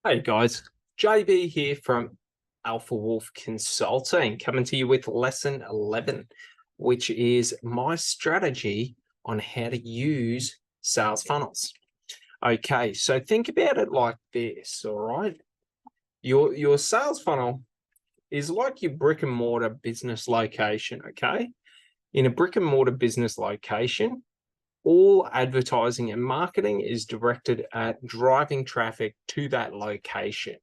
Hey guys, JB here from Alpha Wolf Consulting, coming to you with lesson 11, which is my strategy on how to use sales funnels. Okay, so think about it like this, all right? Your sales funnel is like your brick and mortar business location, okay? In a brick and mortar business location, all advertising and marketing is directed at driving traffic to that location.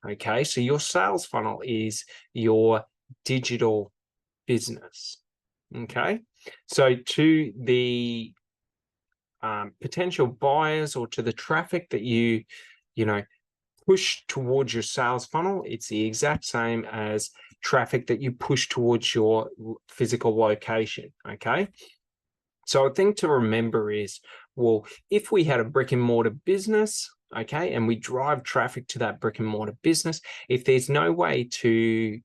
Okay, so your sales funnel is your digital business. Okay, so to the potential buyers or to the traffic that you know, push towards your sales funnel, it's the exact same as traffic that you push towards your physical location. Okay, so a thing to remember is, well, if we had a brick and mortar business, okay, and we drive traffic to that brick and mortar business, if there's no way to,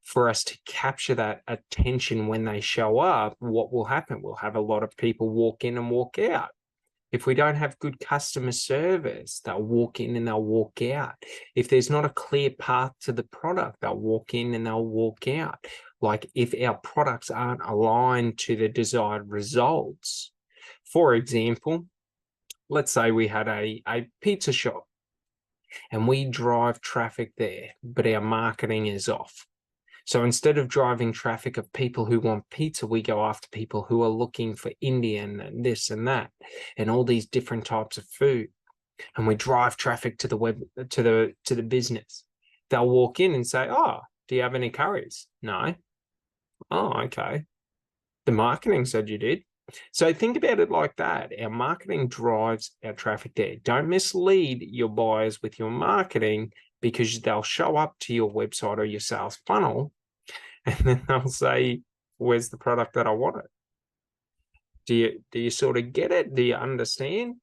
for us to capture that attention when they show up, what will happen? We'll have a lot of people walk in and walk out. If we don't have good customer service, they'll walk in and they'll walk out. If there's not a clear path to the product, they'll walk in and they'll walk out. Like if our products aren't aligned to the desired results. For example, let's say we had a pizza shop and we drive traffic there, but our marketing is off. So instead of driving traffic of people who want pizza, we go after people who are looking for Indian and this and that, and all these different types of food. And we drive traffic to the web to the business. They'll walk in and say, "Oh, do you have any curries?" No. Oh, okay. The marketing said you did. So think about it like that. Our marketing drives our traffic there. Don't mislead your buyers with your marketing because they'll show up to your website or your sales funnel and then they'll say, "Where's the product that I wanted?" Do you sort of get it? Do you understand?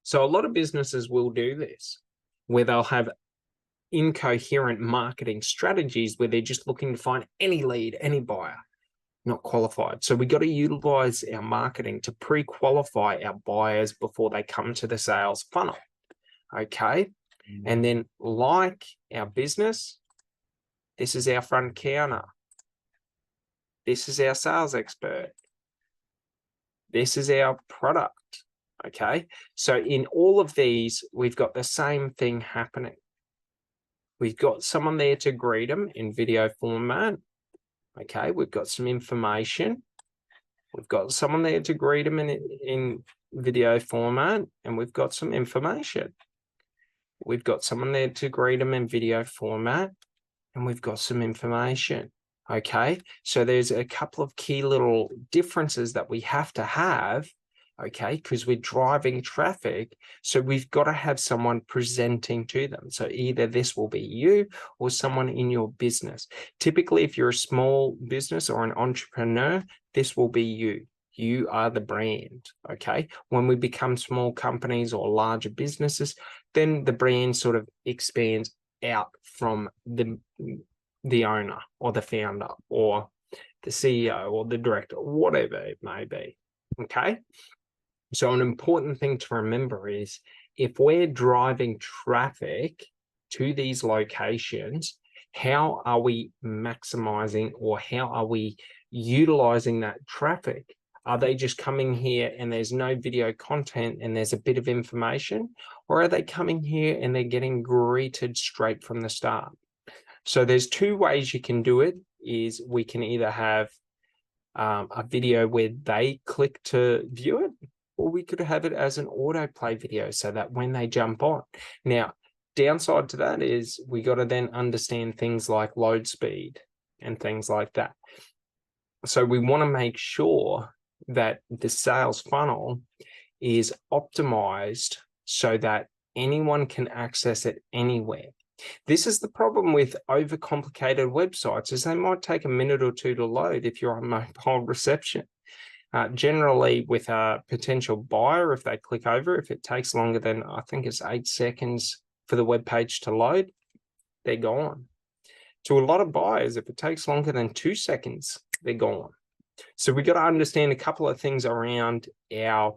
So a lot of businesses will do this, where they'll have incoherent marketing strategies where they're just looking to find any lead, any buyer, not qualified. So we got to utilize our marketing to pre-qualify our buyers before they come to the sales funnel. Okay. And then like our business, this is our front counter. This is our sales expert. This is our product. Okay. So in all of these, we've got the same thing happening. We've got someone there to greet them in video format. Okay. We've got some information. We've got someone there to greet them in video format, and we've got some information. We've got someone there to greet them in video format, and we've got some information. Okay, so there's a couple of key little differences that we have to have, okay, because we're driving traffic. So we've got to have someone presenting to them. So either this will be you or someone in your business. Typically, if you're a small business or an entrepreneur, this will be you. You are the brand, okay? When we become small companies or larger businesses, then the brand sort of expands out from the owner or the founder or the CEO or the director, whatever it may be. Okay. So an important thing to remember is if we're driving traffic to these locations, how are we maximizing or how are we utilizing that traffic? Are they just coming here and there's no video content and there's a bit of information? Or are they coming here and they're getting greeted straight from the start? So there's two ways you can do it. Is we can either have a video where they click to view it, or we could have it as an autoplay video so that when they jump on. Now, downside to that is we got to then understand things like load speed and things like that. So we want to make sure that the sales funnel is optimized so that anyone can access it anywhere. This is the problem with overcomplicated websites, is they might take a minute or two to load if you're on mobile reception. Generally, with a potential buyer, if they click over, if it takes longer than, I think it's 8 seconds for the web page to load, they're gone. To a lot of buyers, if it takes longer than 2 seconds, they're gone. So we got to understand a couple of things around our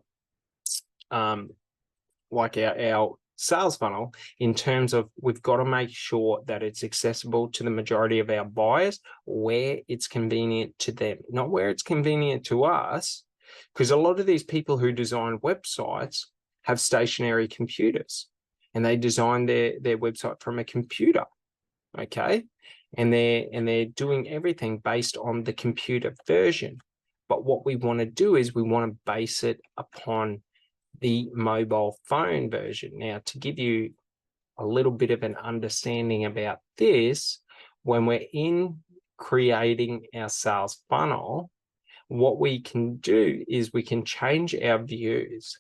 sales funnel in terms of we've got to make sure that it's accessible to the majority of our buyers where it's convenient to them, not where it's convenient to us, because a lot of these people who design websites have stationary computers and they design their website from a computer, okay? And they're doing everything based on the computer version. But what we want to do is we want to base it upon the mobile phone version. Now, to give you a little bit of an understanding about this, when we're in creating our sales funnel, what we can do is we can change our views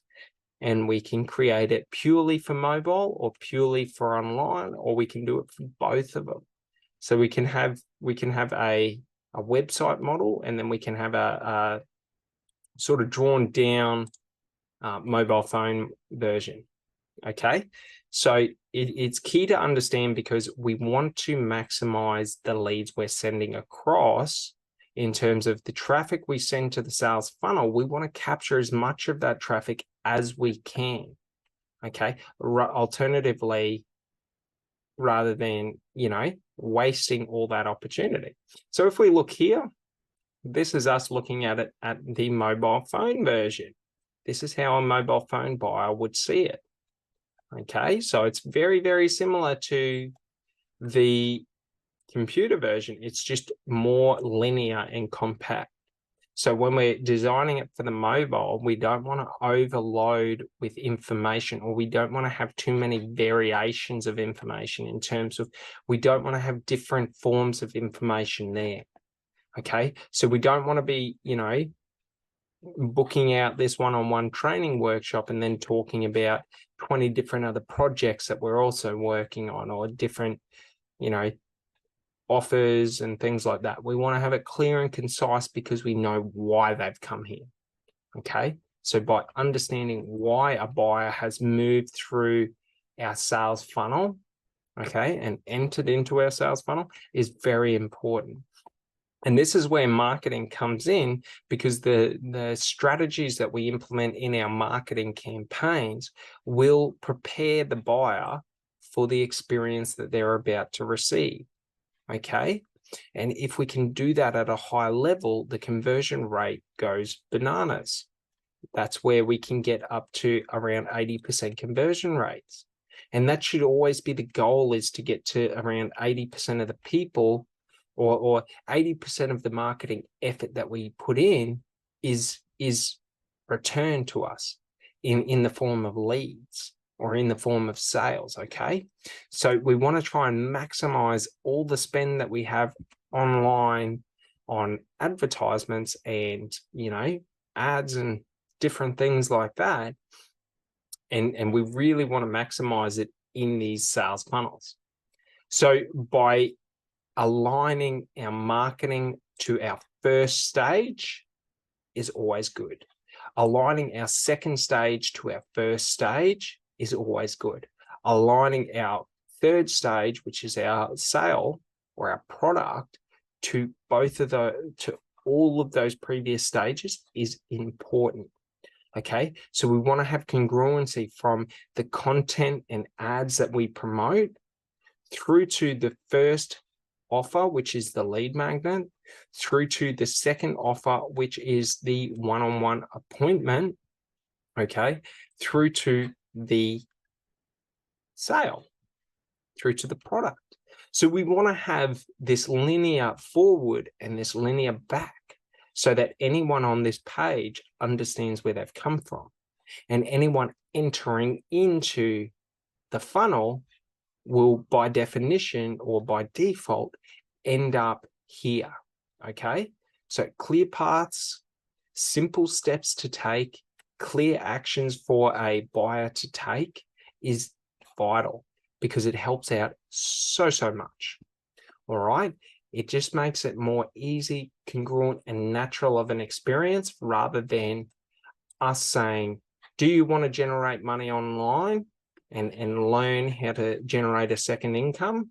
and we can create it purely for mobile or purely for online, or we can do it for both of them. So we can have a website model, and then we can have a sort of drawn down mobile phone version. Okay, so it's key to understand, because we want to maximize the leads we're sending across. In terms of the traffic we send to the sales funnel, we want to capture as much of that traffic as we can. Okay, alternatively, rather than, wasting all that opportunity. So if we look here, this is us looking at it at the mobile phone version. This is how a mobile phone buyer would see it. Okay, so it's very, very similar to the computer version. It's just more linear and compact. So when we're designing it for the mobile, we don't want to overload with information, or we don't want to have too many variations of information in terms of, we don't want to have different forms of information there. Okay, so we don't want to be, booking out this one-on-one training workshop and then talking about 20 different other projects that we're also working on, or different, offers and things like that. We want to have it clear and concise because we know why they've come here. Okay, so by understanding why a buyer has moved through our sales funnel, okay, and entered into our sales funnel is very important. And this is where marketing comes in, because the strategies that we implement in our marketing campaigns will prepare the buyer for the experience that they're about to receive. Okay, and if we can do that at a high level, the conversion rate goes bananas. That's where we can get up to around 80% conversion rates. And that should always be the goal, is to get to around 80% of the people, or 80% of the marketing effort that we put in is returned to us in the form of leads, or in the form of sales. Okay, so we want to try and maximize all the spend that we have online on advertisements and ads and different things like that, and we really want to maximize it in these sales funnels. So by aligning our marketing to our first stage is always good. Aligning our second stage to our first stage is always good. Aligning our third stage, which is our sale or our product, to all of those previous stages is important. Okay, so we want to have congruency from the content and ads that we promote through to the first offer, which is the lead magnet, through to the second offer, which is the one-on-one appointment, okay, through to the sale, through to the product. So we want to have this linear forward and this linear back, so that anyone on this page understands where they've come from, and anyone entering into the funnel will, by definition or by default, end up here. Okay, so clear paths, simple steps to take, clear actions for a buyer to take is vital, because it helps out so much. All right, it just makes it more easy, congruent, and natural of an experience, rather than us saying, do you want to generate money online and learn how to generate a second income,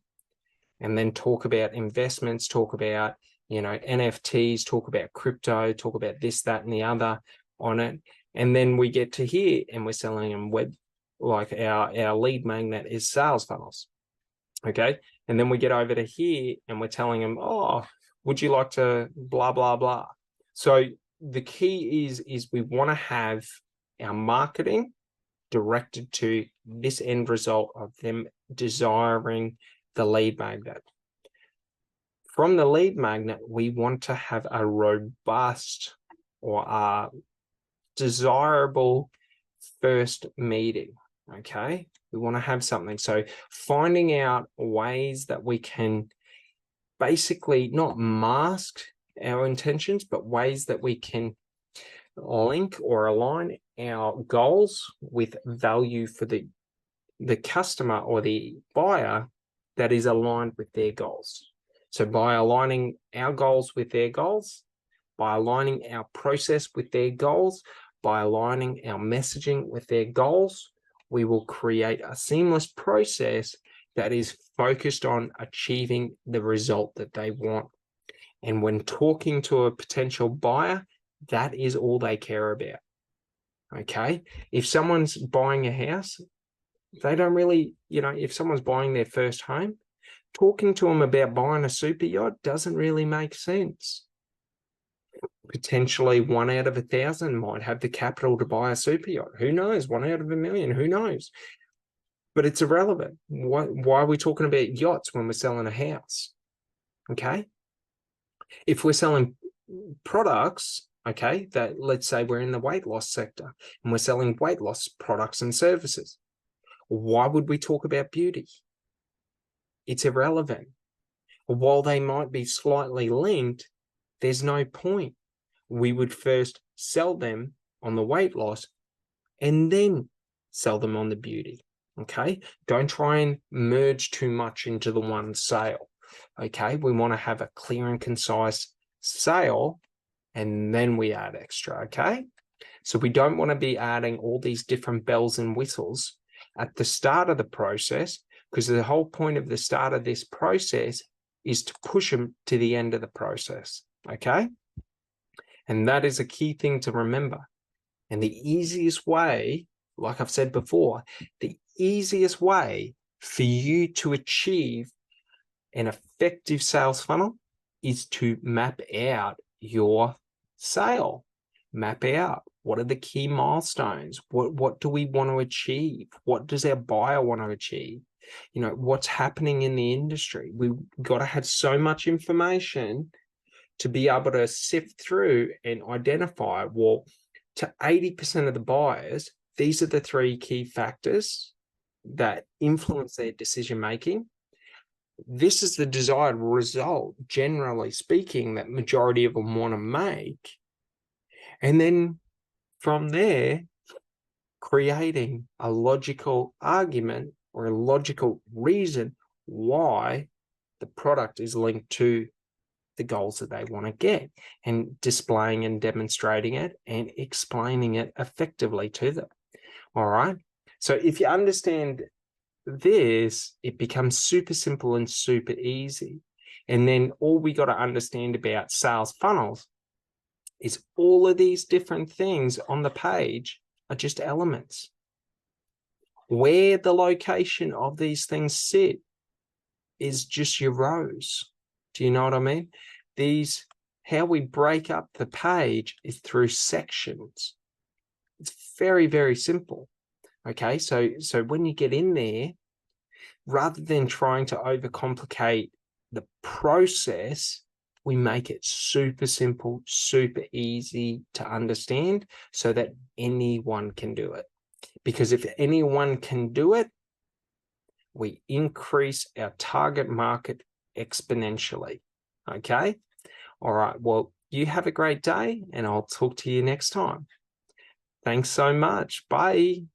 and then talk about investments, talk about NFTs, talk about crypto, talk about this, that, and the other on it, and then we get to here and we're selling them like our lead magnet is sales funnels. Okay. And then we get over to here and we're telling them, oh, would you like to blah, blah, blah. So the key is we want to have our marketing directed to this end result of them desiring the lead magnet. From the lead magnet, we want to have a robust or a desirable first meeting. Okay, we want to have something. So finding out ways that we can basically not mask our intentions, but ways that we can link or align our goals with value for the customer or the buyer that is aligned with their goals. So by aligning our goals with their goals, by aligning our process with their goals, by aligning our messaging with their goals, we will create a seamless process that is focused on achieving the result that they want. And when talking to a potential buyer, that is all they care about. Okay. If someone's buying a house, they don't really, if someone's buying their first home, talking to them about buying a super yacht doesn't really make sense. Potentially 1 out of 1,000 might have the capital to buy a super yacht. Who knows? 1 out of 1,000,000, who knows? But it's irrelevant. Why are we talking about yachts when we're selling a house? Okay. If we're selling products, okay, that let's say we're in the weight loss sector and we're selling weight loss products and services, why would we talk about beauty? It's irrelevant. While they might be slightly linked, there's no point. We would first sell them on the weight loss and then sell them on the beauty. Okay. Don't try and merge too much into the one sale. Okay. We want to have a clear and concise sale and then we add extra. Okay. So we don't want to be adding all these different bells and whistles at the start of the process, because the whole point of the start of this process is to push them to the end of the process. Okay. And that is a key thing to remember. And the easiest way, like I've said before, the easiest way for you to achieve an effective sales funnel is to map out your sale. Map out what are the key milestones? What do we want to achieve? What does our buyer want to achieve? What's happening in the industry? We've got to have so much information to be able to sift through and identify, well, to 80% of the buyers, these are the 3 key factors that influence their decision making. This is the desired result, generally speaking, that majority of them want to make. And then from there, creating a logical argument or a logical reason why the product is linked to the goals that they want to get, and displaying and demonstrating it and explaining it effectively to them. All right. So if you understand this, it becomes super simple and super easy. And then all we got to understand about sales funnels is all of these different things on the page are just elements. Where the location of these things sit is just your rows. Do you know what I mean? How we break up the page is through sections. It's very, very simple. Okay, so when you get in there, rather than trying to overcomplicate the process, we make it super simple, super easy to understand so that anyone can do it. Because if anyone can do it, we increase our target market exponentially. Okay. All right. Well, you have a great day and I'll talk to you next time. Thanks so much. Bye.